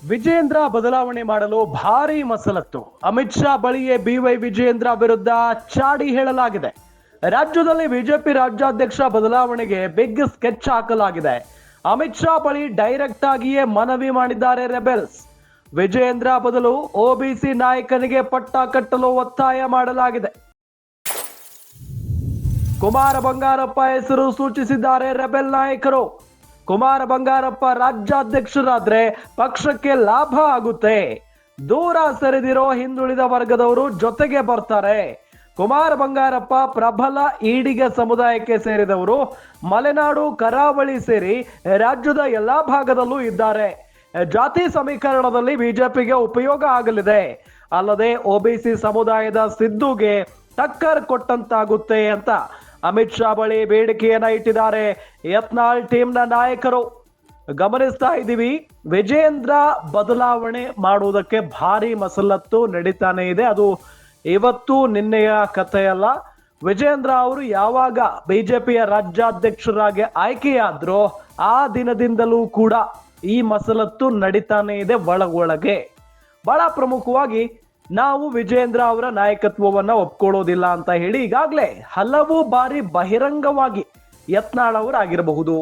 ವಿಜೇಂದ್ರ ಬದಲಾವಣೆ ಮಾಡಲು ಭಾರಿ ಮಸಲತ್ತು. ಅಮಿತ್ ಶಾ ಬಳಿಯೇ ಬಿವೈ ವಿಜೇಂದ್ರ ವಿರುದ್ಧ ಚಾಡಿ ಹೇಳಲಾಗಿದೆ. ರಾಜ್ಯದಲ್ಲಿ ಬಿಜೆಪಿ ರಾಜ್ಯಾಧ್ಯಕ್ಷ ಬದಲಾವಣೆಗೆ ಬಿಗ್ ಸ್ಕೆಚ್ ಹಾಕಲಾಗಿದೆ. ಅಮಿತ್ ಶಾ ಬಳಿ ಡೈರೆಕ್ಟ್ ಆಗಿಯೇ ಮನವಿ ಮಾಡಿದ್ದಾರೆ ರೆಬೆಲ್ಸ್. ವಿಜೇಂದ್ರ ಬದಲು ಒಬಿಸಿ ನಾಯಕನಿಗೆ ಪಟ್ಟ ಕಟ್ಟಲು ಒತ್ತಾಯ ಮಾಡಲಾಗಿದೆ. ಕುಮಾರ ಬಂಗಾರಪ್ಪ ಹೆಸರು ಸೂಚಿಸಿದ್ದಾರೆ ರೆಬೆಲ್ ನಾಯಕರು. ಕುಮಾರ ಬಂಗಾರಪ್ಪ ರಾಜ್ಯಾಧ್ಯಕ್ಷರಾದ್ರೆ ಪಕ್ಷಕ್ಕೆ ಲಾಭ ಆಗುತ್ತೆ. ದೂರ ಸರಿದಿರೋ ಹಿಂದುಳಿದ ವರ್ಗದವರು ಜೊತೆಗೆ ಬರ್ತಾರೆ. ಕುಮಾರ ಬಂಗಾರಪ್ಪ ಪ್ರಬಲ ಈಡಿಗ ಸಮುದಾಯಕ್ಕೆ ಸೇರಿದವರು. ಮಲೆನಾಡು, ಕರಾವಳಿ ಸೇರಿ ರಾಜ್ಯದ ಎಲ್ಲಾ ಭಾಗದಲ್ಲೂ ಇದ್ದಾರೆ. ಜಾತಿ ಸಮೀಕರಣದಲ್ಲಿ ಬಿಜೆಪಿಗೆ ಉಪಯೋಗ ಆಗಲಿದೆ. ಅಲ್ಲದೆ ಒಬಿಸಿ ಸಮುದಾಯದ ಸಿದ್ದುಗೆ ಟಕ್ಕರ್ ಕೊಟ್ಟಂತಾಗುತ್ತೆ ಅಂತ ಅಮಿತ್ ಶಾ ಬಳಿ ಬೇಡಿಕೆಯನ್ನ ಇಟ್ಟಿದ್ದಾರೆ ಯತ್ನಾಳ್ ಟೀಮ್ನ ನಾಯಕರು. ಗಮನಿಸ್ತಾ ಇದ್ದೀವಿ, ವಿಜೇಂದ್ರ ಬದಲಾವಣೆ ಮಾಡುವುದಕ್ಕೆ ಭಾರಿ ಮಸಲತ್ತು ನಡೀತಾನೆ ಇದೆ. ಅದು ಇವತ್ತು ನಿನ್ನೆಯ ಕಥೆಯಲ್ಲ. ವಿಜೇಂದ್ರ ಅವರು ಯಾವಾಗ ಬಿಜೆಪಿಯ ರಾಜ್ಯಾಧ್ಯಕ್ಷರಾಗಿ ಆಯ್ಕೆಯಾದ್ರೋ ಆ ದಿನದಿಂದಲೂ ಕೂಡ ಈ ಮಸಲತ್ತು ನಡೀತಾನೆ ಇದೆ ಒಳಗೊಳಗೆ. ಬಹಳ ಪ್ರಮುಖವಾಗಿ ನಾವು ವಿಜೇಂದ್ರ ಅವರ ನಾಯಕತ್ವವನ್ನ ಒಪ್ಕೊಳ್ಳೋದಿಲ್ಲ ಅಂತ ಹೇಳಿ ಈಗಾಗಲೇ ಹಲವು ಬಾರಿ ಬಹಿರಂಗವಾಗಿ ಯತ್ನಾಳ್ ಅವರಾಗಿರಬಹುದು,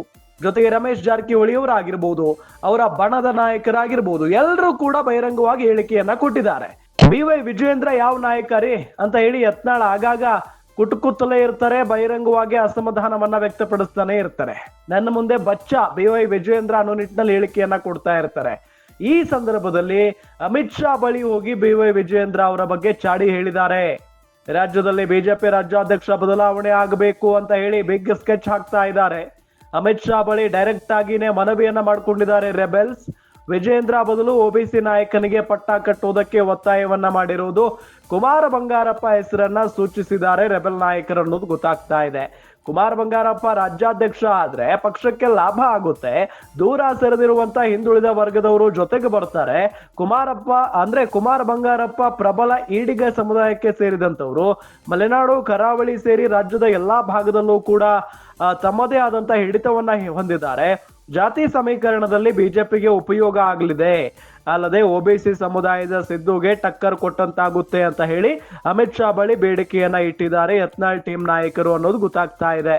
ಜೊತೆಗೆ ರಮೇಶ್ ಜಾರಕಿಹೊಳಿ ಅವರಾಗಿರ್ಬಹುದು, ಅವರ ಬಣದ ನಾಯಕರಾಗಿರ್ಬಹುದು, ಎಲ್ಲರೂ ಕೂಡ ಬಹಿರಂಗವಾಗಿ ಹೇಳಿಕೆಯನ್ನ ಕೊಟ್ಟಿದ್ದಾರೆ. ಬಿವೈ ವಿಜೇಂದ್ರ ಯಾವ ನಾಯಕ ರೀ ಅಂತ ಹೇಳಿ ಯತ್ನಾಳ್ ಆಗಾಗ ಕುಟುಕುತ್ತಲೇ ಇರ್ತಾರೆ, ಬಹಿರಂಗವಾಗಿ ಅಸಮಾಧಾನವನ್ನ ವ್ಯಕ್ತಪಡಿಸ್ತಾನೆ ಇರ್ತಾರೆ. ನನ್ನ ಮುಂದೆ ಬಚ್ಚ ಬಿವೈ ವಿಜೇಂದ್ರ ಅನ್ನೋ ನಿಟ್ಟಿನಲ್ಲಿ ಹೇಳಿಕೆಯನ್ನ ಕೊಡ್ತಾ ಇರ್ತಾರೆ. ಈ ಸಂದರ್ಭದಲ್ಲಿ ಅಮಿತ್ ಶಾ ಬಳಿ ಹೋಗಿ ಬಿವೈ ವಿಜೇಂದ್ರ ಅವರ ಬಗ್ಗೆ ಚಾಡಿ ಹೇಳಿದ್ದಾರೆ. ರಾಜ್ಯದಲ್ಲಿ ಬಿಜೆಪಿ ರಾಜ್ಯಾಧ್ಯಕ್ಷ ಬದಲಾವಣೆ ಆಗಬೇಕು ಅಂತ ಹೇಳಿ ಬಿಗ್ ಸ್ಕೆಚ್ ಹಾಕ್ತಾ ಇದ್ದಾರೆ. ಅಮಿತ್ ಶಾ ಬಳಿ ಡೈರೆಕ್ಟ್ ಆಗಿನೇ ಮನವಿಯನ್ನ ಮಾಡ್ಕೊಂಡಿದ್ದಾರೆ ರೆಬೆಲ್ಸ್. ವಿಜೇಂದ್ರ ಬದಲು ಒಬಿಸಿ ನಾಯಕನಿಗೆ ಪಟ್ಟ ಕಟ್ಟುವುದಕ್ಕೆ ಒತ್ತಾಯವನ್ನ ಮಾಡಿರುವುದು ಕುಮಾರ ಬಂಗಾರಪ್ಪ ಹೆಸರನ್ನ ಸೂಚಿಸಿದ್ದಾರೆ ರೆಬೆಲ್ ನಾಯಕರು ಅನ್ನೋದು ಗೊತ್ತಾಗ್ತಾ ಇದೆ. ಕುಮಾರ ಬಂಗಾರಪ್ಪ ರಾಜ್ಯಾಧ್ಯಕ್ಷ ಆದ್ರೆ ಪಕ್ಷಕ್ಕೆ ಲಾಭ ಆಗುತ್ತೆ. ದೂರ ಸರಿದಿರುವಂತ ಹಿಂದುಳಿದ ವರ್ಗದವರು ಜೊತೆಗೆ ಬರ್ತಾರೆ. ಕುಮಾರ ಬಂಗಾರಪ್ಪ ಪ್ರಬಲ ಈಡಿಗ ಸಮುದಾಯಕ್ಕೆ ಸೇರಿದಂತವರು. ಮಲೆನಾಡು, ಕರಾವಳಿ ಸೇರಿ ರಾಜ್ಯದ ಎಲ್ಲಾ ಭಾಗದಲ್ಲೂ ಕೂಡ ತಮ್ಮದೇ ಆದಂತ ಹಿಡಿತವನ್ನ ಹೊಂದಿದ್ದಾರೆ. ಜಾತಿ ಸಮೀಕರಣದಲ್ಲಿ ಬಿಜೆಪಿಗೆ ಉಪಯೋಗ ಆಗಲಿದೆ. ಅಲ್ಲದೆ ಒಬಿಸಿ ಸಮುದಾಯದ ಸಿದ್ದುಗೆ ಟಕ್ಕರ್ ಕೊಟ್ಟಂತಾಗುತ್ತೆ ಅಂತ ಹೇಳಿ ಅಮಿತ್ ಶಾ ಬಳಿ ಬೇಡಿಕೆಯನ್ನ ಇಟ್ಟಿದ್ದಾರೆ ಯತ್ನಾಳ್ ಟೀಮ್ ನಾಯಕರು ಅನ್ನೋದು ಗೊತ್ತಾಗ್ತಾ ಇದೆ.